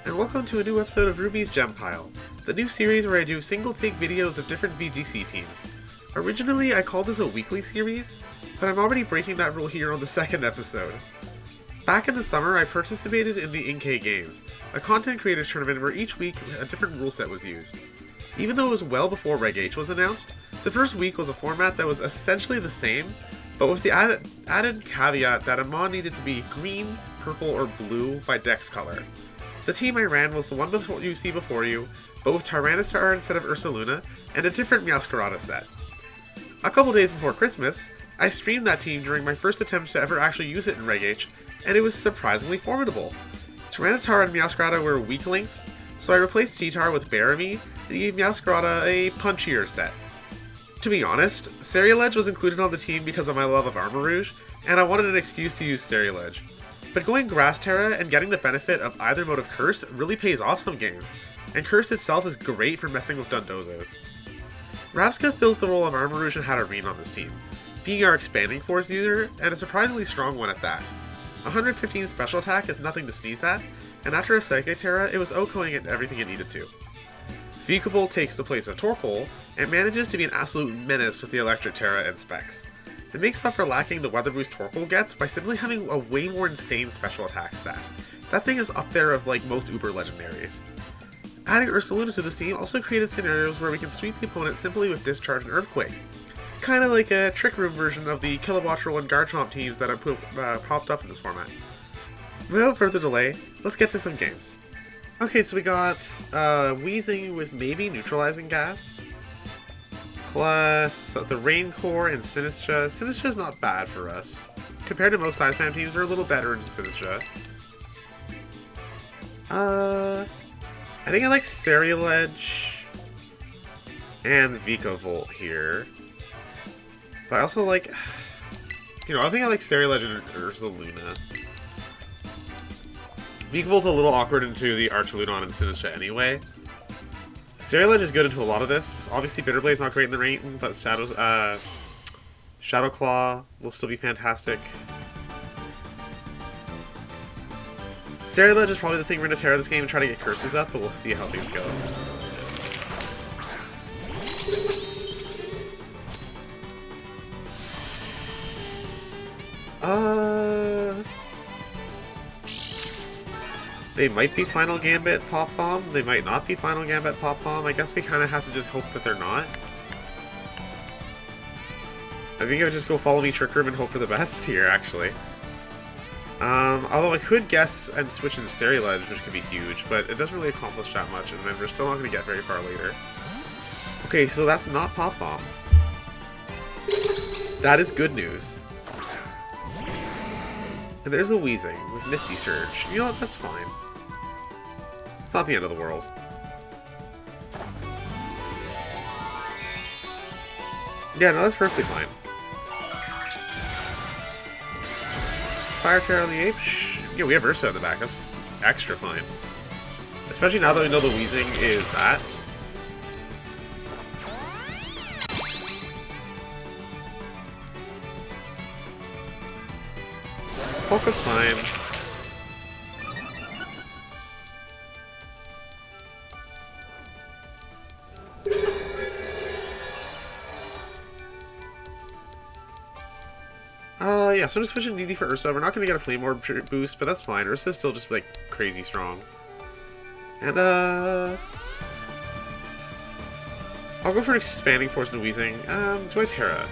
and welcome to a new episode of Ruby's Gem Pile, the new series where I do single-take videos of different VGC teams. Originally, I called this a weekly series, but I'm already breaking that rule here on the second episode. Back in the summer, I participated in the INK Games, a content creators tournament where each week a different rule set was used. Even though it was well before Reg H was announced, the first week was a format that was essentially the same, but with the added caveat that a mon needed to be green, purple, or blue by dex color. The team I ran was the one you see before you, but with Tyranitar instead of Ursaluna, and a different Meowscarada set. A couple days before Christmas, I streamed that team during my first attempt to ever actually use it in Reg H, and it was surprisingly formidable. Tyranitar and Meowscarada were weak links, so I replaced T-Tar with Baramy and gave Meowscarada a punchier set. To be honest, Ceruledge was included on the team because of my love of Armarouge, and I wanted an excuse to use Ceruledge. But going Grass Terra and getting the benefit of either mode of Curse really pays off some games, and Curse itself is great for messing with Dundozos. Ravska fills the role of Armarouge and Hatterene on this team, being our Expanding Force user, and a surprisingly strong one at that. 115 special attack is nothing to sneeze at, and after a Psychic Terra, it was OHKOing at everything it needed to. Vikavolt takes the place of Torkoal, and manages to be an absolute menace with the Electric Terra and Specs. It makes up for lacking the weather boost Torkoal gets by simply having a way more insane special attack stat. That thing is up there of like most uber legendaries. Adding Ursaluna to this team also created scenarios where we can sweep the opponent simply with Discharge and Earthquake. Kinda like a Trick Room version of the Kilowattrel and Garchomp teams that have popped up in this format. Without further delay, let's get to some games. Okay, so we got Wheezing with maybe Neutralizing Gas, plus the Rain Core and Sinistra. Sinistra's not bad for us. Compared to most Psyspam teams, we're a little better into Sinistra. I think I like Ceruledge and Vikavolt here. But I also like, I think I like Ceruledge and Ursaluna. Vikavolt's a little awkward into the Archaludon and Sinistra anyway. Ceruledge is good into a lot of this. Obviously, Bitterblade's not great in the rain, but Shadow Claw will still be fantastic. Ceruledge is probably the thing we're going to tear this game and try to get curses up, but we'll see how things go. They might be Final Gambit Pop Bomb, they might not be Final Gambit Pop Bomb. I guess we kind of have to just hope that they're not. I think I would just go Follow Me Trick Room and hope for the best here, actually. Although I could guess and switch into Ceruledge, which could be huge, but it doesn't really accomplish that much, and then we're still not going to get very far later. Okay, so that's not Pop Bomb. That is good news. And there's a Wheezing with Misty Surge. You know what? That's fine. It's not the end of the world. Yeah, no, that's perfectly fine. Fire Terror on the Ape? Yeah, we have Ursa in the back. That's extra fine. Especially now that we know the Wheezing is that. Polka's fine. Yeah, so I'm just switching DD for Ursa. We're not going to get a Flame Orb boost, but that's fine. Ursa's still just, like, crazy strong. And, I'll go for an Expanding Force and Wheezing. Do I Terra?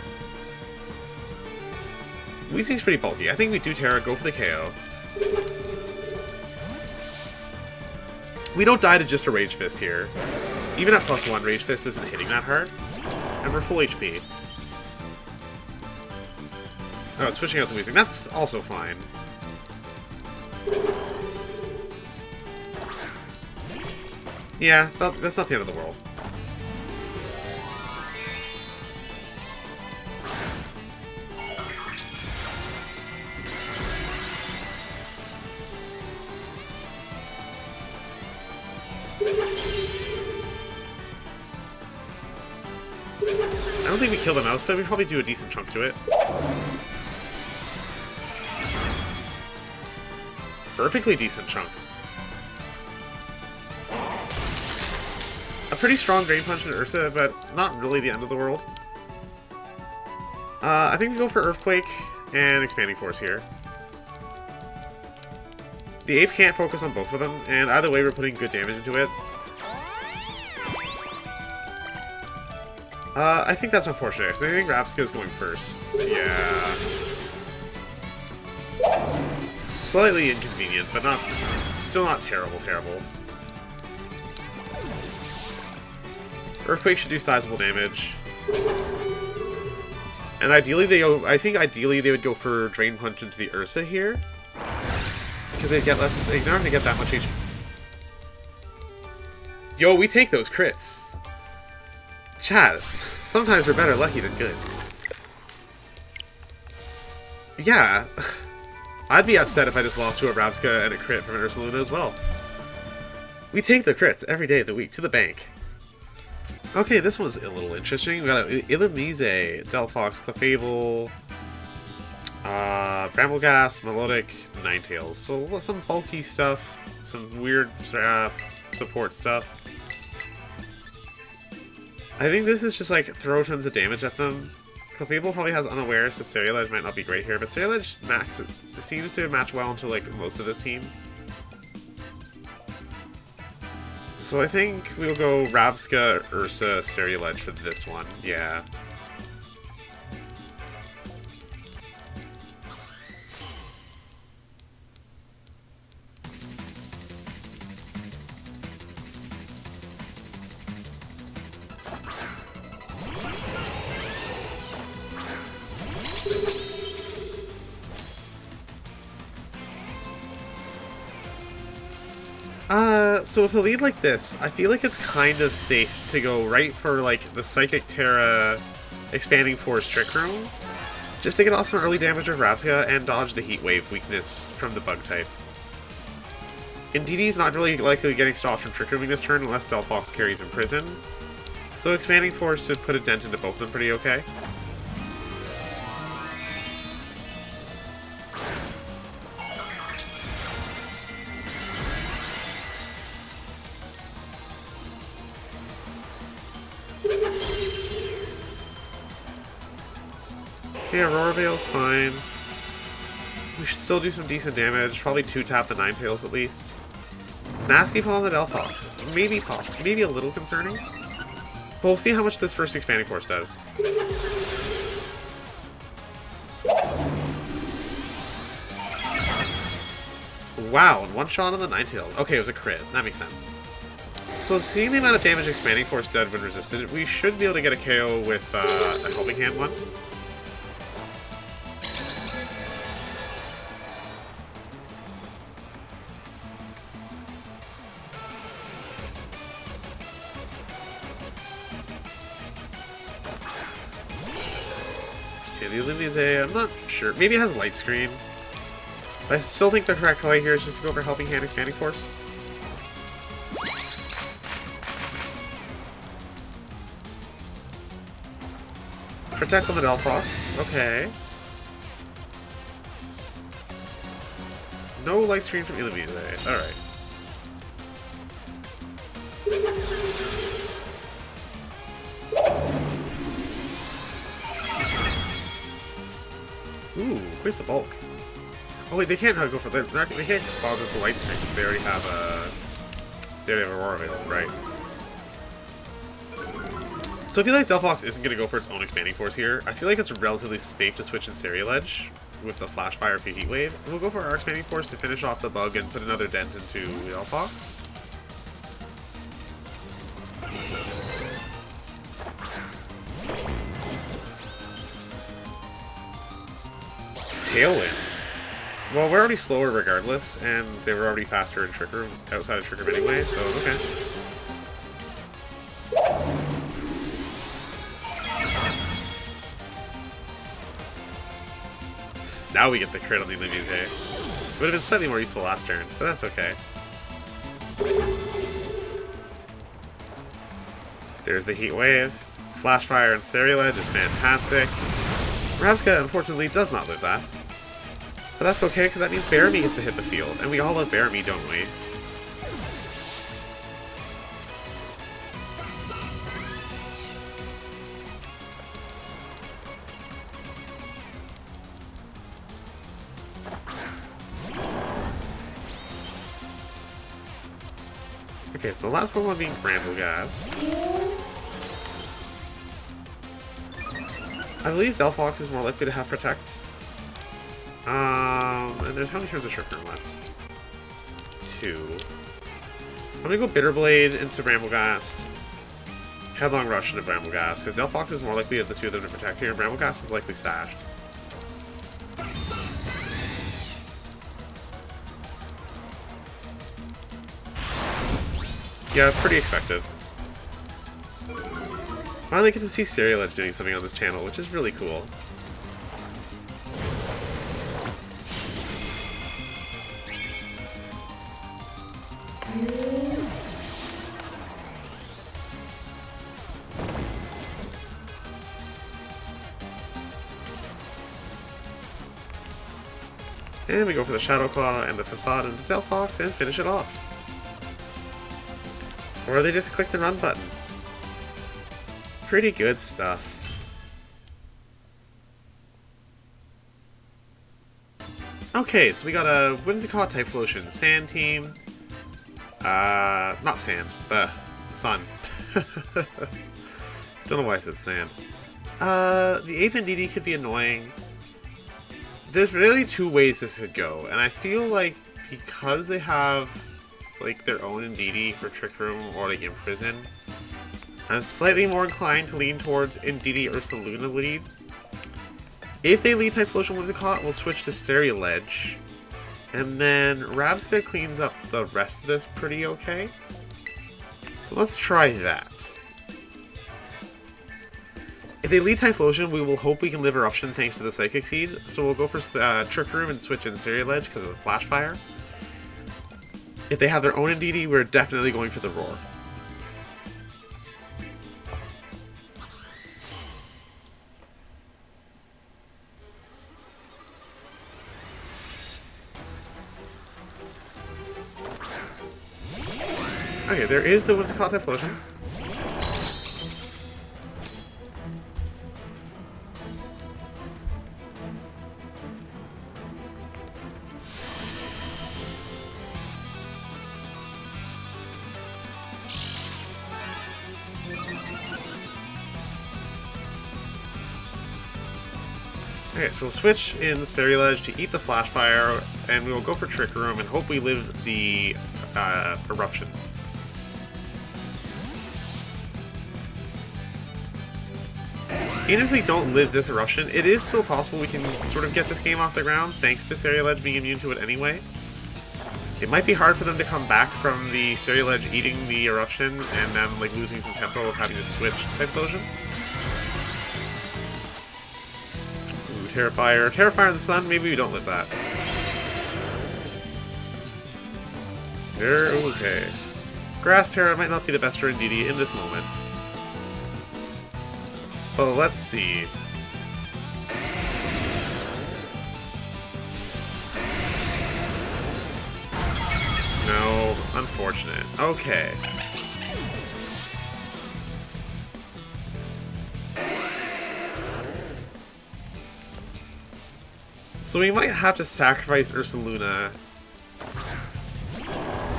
Wheezing's pretty bulky. I think we do Terra, go for the KO. We don't die to just a Rage Fist here. Even at +1, Rage Fist isn't hitting that hard. And we're full HP. Oh, switching out the Wheezing. That's also fine. Yeah, that's not the end of the world. I don't think we kill the mouse, but we probably do a decent chunk to it. Perfectly decent chunk. A pretty strong Drain Punch in Ursa, but not really the end of the world. I think we go for Earthquake and Expanding Force here. The Ape can't focus on both of them, and either way we're putting good damage into it. I think that's unfortunate, because I think Ravska is going first. Yeah. Slightly inconvenient, but still not terrible. Earthquake should do sizable damage. And ideally I think ideally they would go for Drain Punch into the Ursa here. Because they'd get less, they're not gonna get that much HP. Yo, we take those crits. Chat, sometimes we're better lucky than good. Yeah. I'd be upset if I just lost to a Ravska and a crit from an Ursaluna as well. We take the crits every day of the week to the bank. Okay, this one's a little interesting. We got Illumise, Delphox, Clefable, Brambleghast, Melodic, Ninetales. So some bulky stuff, some weird support stuff. I think this is just like throw tons of damage at them. Clefable probably has Unaware, so Ceruledge might not be great here, but Ceruledge seems to match well into like most of this team. So I think we'll go Ravska, Ursa, Ceruledge for this one. Yeah. So with a lead like this, I feel like it's kind of safe to go right for, like, the Psychic Terra Expanding Force Trick Room, just to get off some early damage with Ravska and dodge the Heat Wave weakness from the Bug type. Indeedee not really likely getting stopped from Trick Rooming this turn unless Delphox carries Imprison, so Expanding Force should put a dent into both of them pretty okay. Yeah, Aurora Veil's fine. We should still do some decent damage. Probably 2-tap the Ninetales at least. Nasty Paw on the Delphox. Maybe possible. Maybe a little concerning. But we'll see how much this first Expanding Force does. Wow, and one shot on the Ninetales. Okay, it was a crit. That makes sense. So seeing the amount of damage Expanding Force did when resisted, we should be able to get a KO with a Helping Hand one. Okay, the Illumise, I'm not sure. Maybe it has Light Screen. But I still think the correct play here is just to go for Helping Hand Expanding Force. Protects on the Delphox. Okay. No Light Screen from Illumise. Alright. Ooh, quite the bulk. Oh wait, they can't go for they can't bother with the Light Screen because they already have Aurora Veil, right? So I feel like Delphox isn't going to go for its own Expanding Force here. I feel like it's relatively safe to switch in Ceruledge with the Flash Fire for Heat Wave. And we'll go for our Expanding Force to finish off the bug and put another dent into Delphox. Tailwind. Well, we're already slower regardless, and they were already faster in Trick Room, outside of Trick Room anyway, so okay. Now we get the crit on the Illumise. Would have been slightly more useful last turn, but that's okay. There's the Heat Wave. Flash Fire and Ceruledge is fantastic. Ravska, unfortunately, does not live that. But that's okay, because that means Baramy is to hit the field, and we all love Baramy, don't we? Okay, so the last Pokemon being Bramblegast. I believe Delphox is more likely to have Protect. And there's how many turns of Trick Room left? 2. I'm gonna go Bitter Blade into Bramblegast. Headlong Rush into Bramblegast, because Delphox is more likely of the two of them to protect here, and Bramblegast is likely stashed. Yeah, pretty expected. Finally get to see Ceruledge doing something on this channel, which is really cool. And we go for the Shadow Claw and the Facade and the Delphox and finish it off. Or they just click the run button. Pretty good stuff. Okay, so we got a Whimsicott Typhlosion Sand team. Not Sand, but Sun. Don't know why I said Sand. The Ape and DD could be annoying. There's really two ways this could go, and I feel like because they have like their own Indeedee for Trick Room or like Imprison, I'm slightly more inclined to lean towards Indeedee Ursaluna lead. If they lead Typhlosion Whimsicott, we'll switch to Ceruledge, and then Rabsca cleans up the rest of this pretty okay. So let's try that. If they lead Typhlosion, we will hope we can live Eruption thanks to the Psychic Seed, so we'll go for Trick Room and switch in Ceruledge because of the Flash Fire. If they have their own Indeedee, we're definitely going for the Roar. Okay, there is the Whimsicott Typhlosion. Okay, so we'll switch in the Ceruledge to eat the Flash Fire, and we will go for Trick Room and hope we live the Eruption. Even if we don't live this Eruption, it is still possible we can sort of get this game off the ground, thanks to Ceruledge being immune to it anyway. It might be hard for them to come back from the Ceruledge eating the Eruption and then like losing some tempo of having to switch Typhlosion. Terrifier. Terrifier in the sun, maybe we don't live that. Okay. Grass Terra might not be the best for Indeedee in this moment. But let's see. No, unfortunate. Okay. So we might have to sacrifice Ursaluna.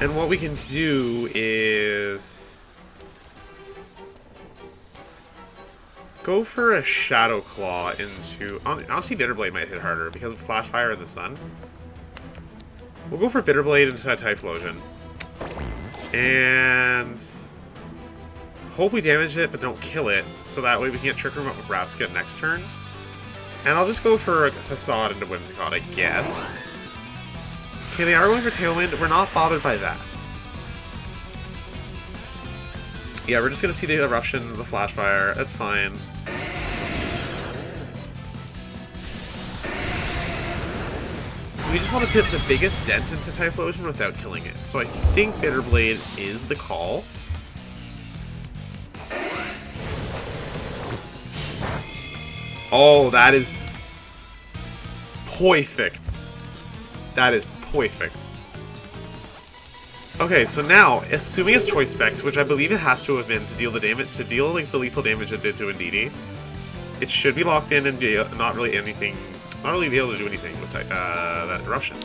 And what we can do is go for a Shadow Claw into... Honestly, Bitter Blade might hit harder because of Flash Fire in the sun. We'll go for Bitter Blade into Typhlosion. And hope we damage it, but don't kill it. So that way we can get Trick Room up with Rabsca next turn. And I'll just go for a Facade into Whimsicott, I guess. Okay, they are going for Tailwind. We're not bothered by that. Yeah, we're just going to see the Eruption, the Flash Fire. That's fine. We just want to put the biggest dent into Typhlosion without killing it. So I think Bitter Blade is the call. Oh, that is perfect. That is perfect. Okay, so now, assuming it's Choice Specs, which I believe it has to have been to deal the damage, to deal like the lethal damage it did to Indeedee, it should be locked in and be not really be able to do anything with that Eruption.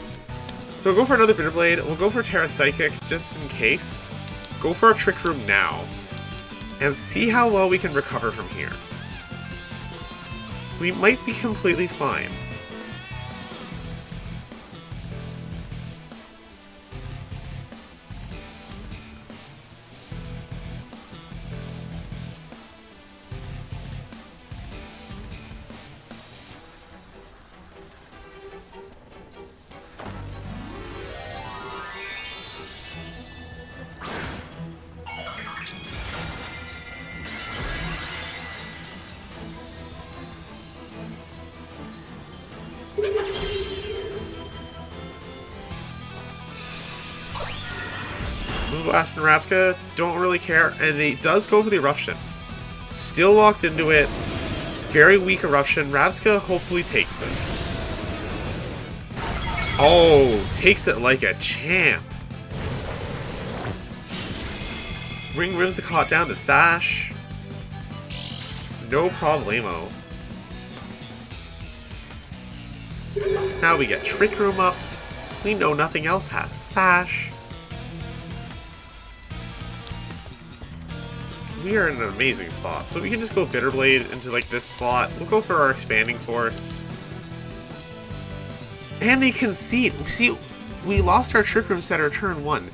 So we'll go for another Bitter Blade. We'll go for Terra Psychic just in case. go for a Trick Room now, and see how well we can recover from here. We might be completely fine. Blast and Rapska don't really care, and it does go for the Eruption. Still locked into it. Very weak Eruption. Rapska hopefully takes this. Oh, takes it like a champ. Bring Whimsicott down to Sash. No problemo. Now we get Trick Room up. We know nothing else has Sash. We are in an amazing spot. So we can just go Bitterblade into like this slot. We'll go for our Expanding Force. And they concede. See, we lost our Trick Room Setter turn 1,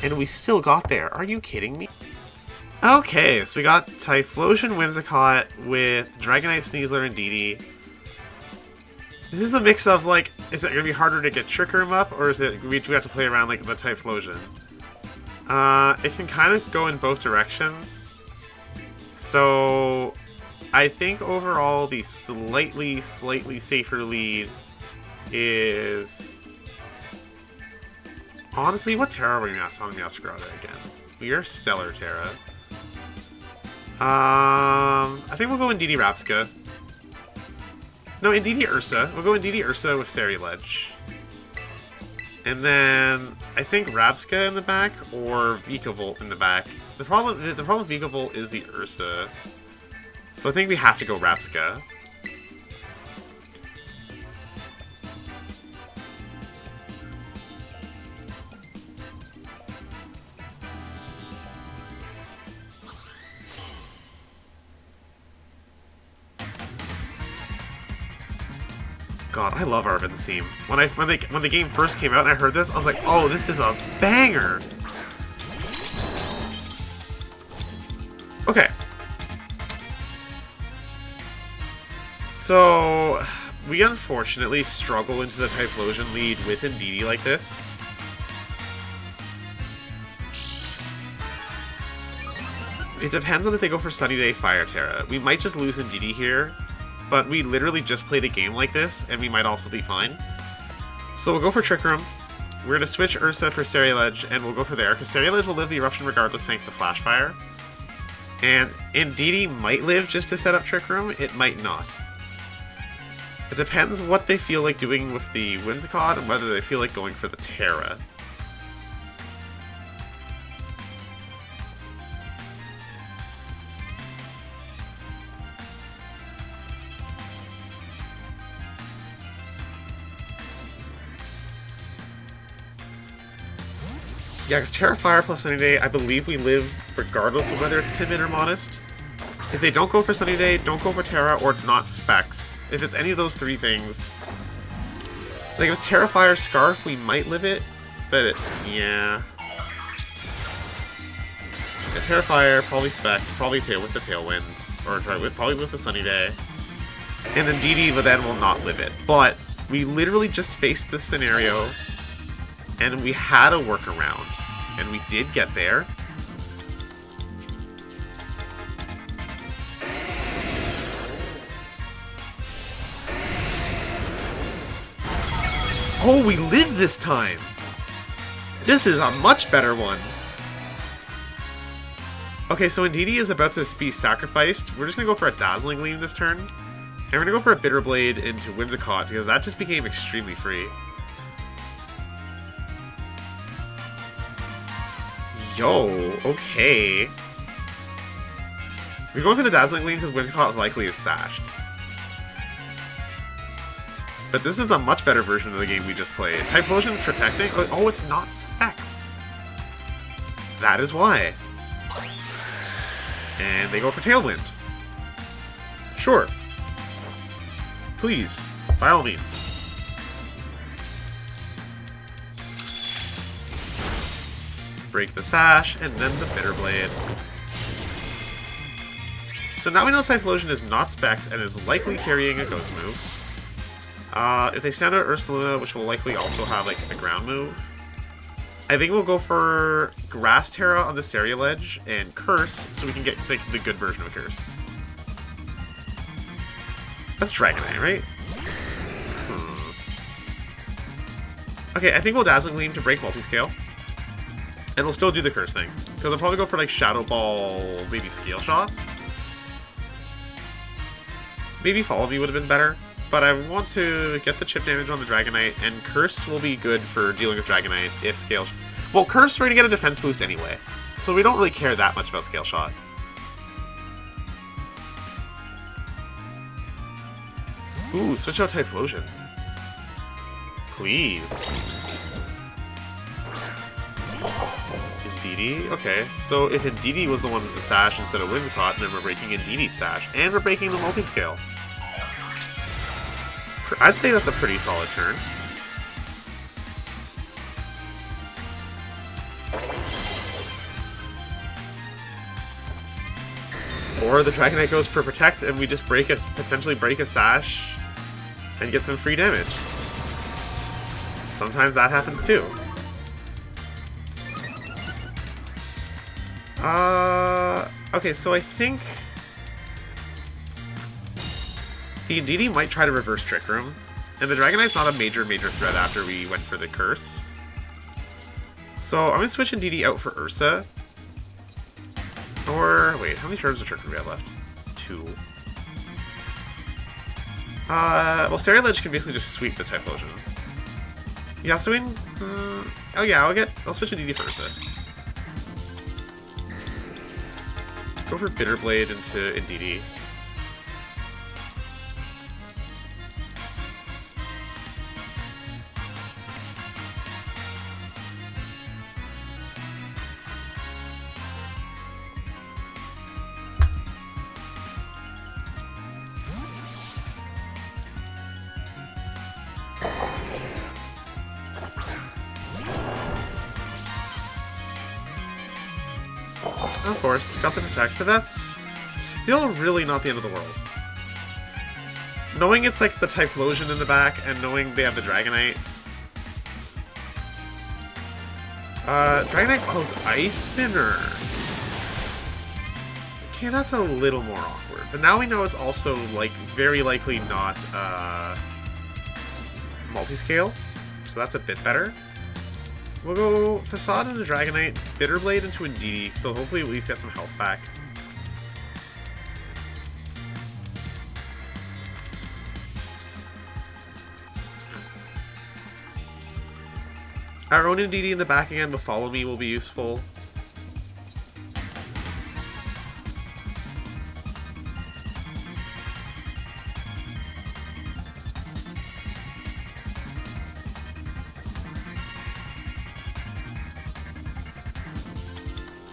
and we still got there. Are you kidding me? Okay, so we got Typhlosion Whimsicott with Dragonite, Sneasler, and Didi. This is a mix of like, is it going to be harder to get Trick Room up, or is it do we have to play around like the Typhlosion? It can kind of go in both directions. So, I think overall the slightly safer lead is... Honestly, what Terra are we on Meowscarada again? We are Stellar Terra. I think we'll go in DD Rapska. No, in DD Ursa. We'll go in DD Ursa with Ceruledge. And then I think Rapska in the back or Vikavolt in the back. The problem with Vikavolt is the Ursa. So I think we have to go Rapska. God, I love Arvin's theme. When the game first came out and I heard this, I was like, oh, this is a banger! Okay. So, we unfortunately struggle into the Typhlosion lead with Indeedee like this. It depends on if they go for Sunny Day Fire Terra. We might just lose Indeedee here, but we literally just played a game like this, and we might also be fine. So we'll go for Trick Room. We're going to switch Ursa for Ceruledge, and we'll go for there, because Ceruledge will live the Eruption regardless thanks to Flash Fire. And Indeedee might live just to set up Trick Room, it might not. It depends what they feel like doing with the Whimsicott and whether they feel like going for the Terra. Yeah, because Terra Fire plus Sunny Day, I believe we live regardless of whether it's Timid or Modest. If they don't go for Sunny Day, don't go for Terra, or it's not Specs. If it's any of those three things... Like, if it's Terra Fire Scarf, we might live it, but yeah. Yeah, Terra Fire, probably Specs, probably Tail with the Tailwind, or probably with the Sunny Day. And then Indeedee then will not live it. But we literally just faced this scenario, and we had a workaround, and we did get there. Oh, we live this time! This is a much better one! Okay, so Indeedee is about to be sacrificed. We're just gonna go for a Dazzling Gleam this turn. And we're gonna go for a Bitter Blade into Whimsicott, because that just became extremely free. Yo, okay. We're going for the Dazzling Gleam because Whimsicott likely is sashed. But this is a much better version of the game we just played. Typhlosion protecting? Oh, it's not Specs. That is why. And they go for Tailwind. Sure. Please, by all means. Break the Sash, and then the Bitter Blade. So now we know Typhlosion is not Specs and is likely carrying a Ghost move. If they sound out Ursaluna, which will likely also have like a ground move, I think we'll go for Grass Terra on the Ceruledge and Curse, so we can get like, the good version of Curse. That's Dragonite, right? Okay, I think we'll Dazzling Gleam to break Multiscale. And we'll still do the Curse thing. Because I'll probably go for like Shadow Ball, maybe Scale Shot. Maybe Follow Me would have been better. But I want to get the chip damage on the Dragonite, and Curse will be good for dealing with Dragonite if Scale... Well, Curse, we're going to get a defense boost anyway, so we don't really care that much about Scale Shot. Ooh, switch out Typhlosion. Please. Indeedee? Okay, so if Indeedee was the one with the Sash instead of Whimsicott, then we're breaking Indeedee's Sash, and we're breaking the Multiscale. I'd say that's a pretty solid turn. Or the Dragonite goes for Protect and we just potentially break a Sash and get some free damage. Sometimes that happens too. Okay, so I think the Indeedee might try to reverse Trick Room, and the Dragonite's not a major threat after we went for the Curse. So I'm going to switch Indeedee out for Ursa. Or, wait, how many turns of Trick Room do we have left? 2. Well, Ceruledge can basically just sweep the Typhlosion. Yeah, so oh yeah, I'll switch Indeedee for Ursa. Go for Bitter Blade into Indeedee. Of course, got the Protect, but that's still really not the end of the world. Knowing it's like the Typhlosion in the back, and knowing they have the Dragonite. Dragonite goes Ice Spinner. Okay, that's a little more awkward. But now we know it's also, like, very likely not, Multiscale. So that's a bit better. We'll go Facade into Dragonite, Bitter Blade into Indeedee, so hopefully at least get some health back. Our own Indeedee in the back again with Follow Me will be useful.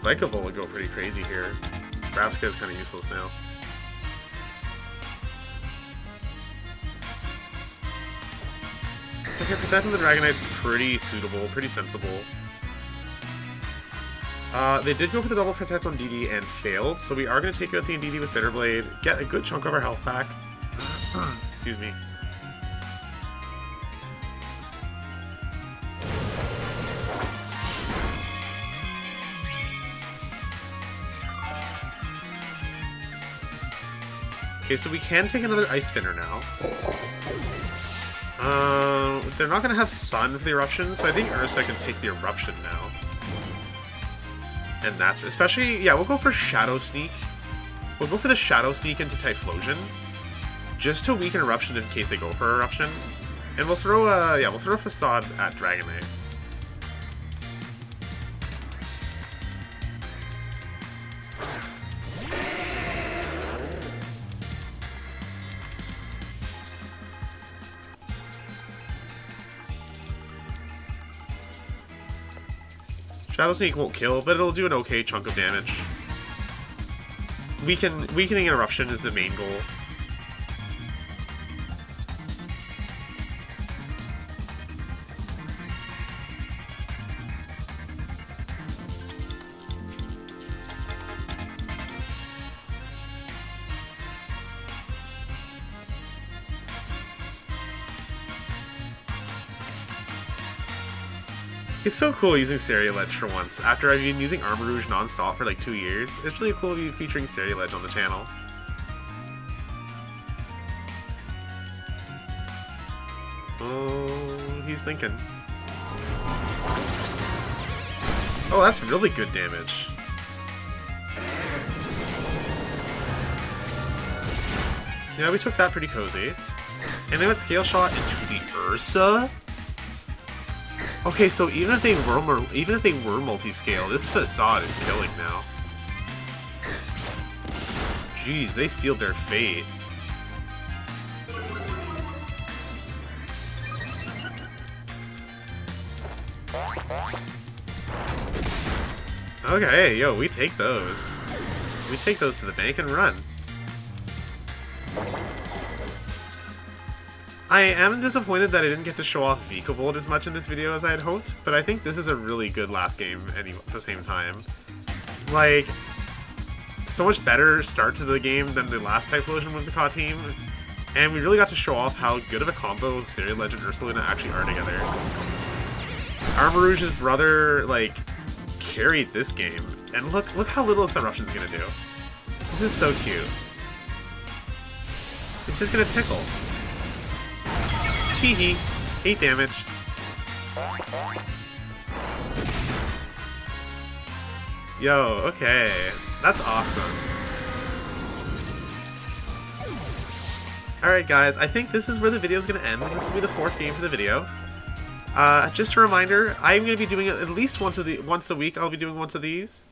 Vikavolt would go pretty crazy here. Braska is kind of useless now. Okay, protecting the Dragonite's pretty suitable, pretty sensible. They did go for the double protect on DD and failed, so we are going to take out the Indeedee with Bitter Blade, get a good chunk of our health back. Excuse me. Okay, so we can take another Ice Spinner now. They're not going to have Sun for the Eruption, so I think Ursa can take the Eruption now. And that's... especially... yeah, we'll go for Shadow Sneak. We'll go for the Shadow Sneak into Typhlosion, just to weaken Eruption in case they go for Eruption. And we'll throw a... yeah, we'll throw a Facade at Dragonite. Shadow Sneak won't kill, but it'll do an okay chunk of damage. Weakening Eruption is the main goal. It's so cool using Ceruledge for once, after I've been using Armor Rouge non-stop for like 2 years. It's really cool to be featuring Ceruledge on the channel. Oh, he's thinking. Oh, that's really good damage. Yeah, we took that pretty cozy. And then with Scale Shot into the Ursa? Okay, so even if they were multi-scale, this facade is killing now. Jeez, they sealed their fate. Okay, yo, we take those. We take those to the bank and run. I am disappointed that I didn't get to show off Vikavolt as much in this video as I had hoped, but I think this is a really good last game at the same time. Like, so much better start to the game than the last Typhlosion Whimsicott team, and we really got to show off how good of a combo Ceruledge and Ursaluna actually are together. Armor Rouge's brother, like, carried this game, and look how little this Eruption's gonna do. This is so cute. It's just gonna tickle. Teehee. 8 damage. Yo, okay. That's awesome. Alright guys, I think this is where the video is going to end. This will be the 4th game for the video. Just a reminder, I'm going to be doing it at least once a week. I'll be doing once of these.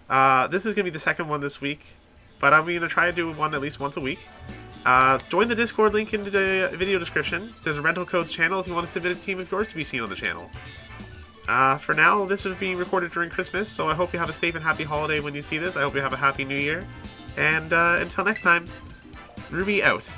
This is going to be the second one this week, but I'm going to try to do one at least once a week. Join the Discord link in the video description. There's a rental codes channel if you want to submit a team of yours to be seen on the channel. For now, this was being recorded during Christmas, so I hope you have a safe and happy holiday when you see this. I hope you have a happy new year. And until next time, Ruby out.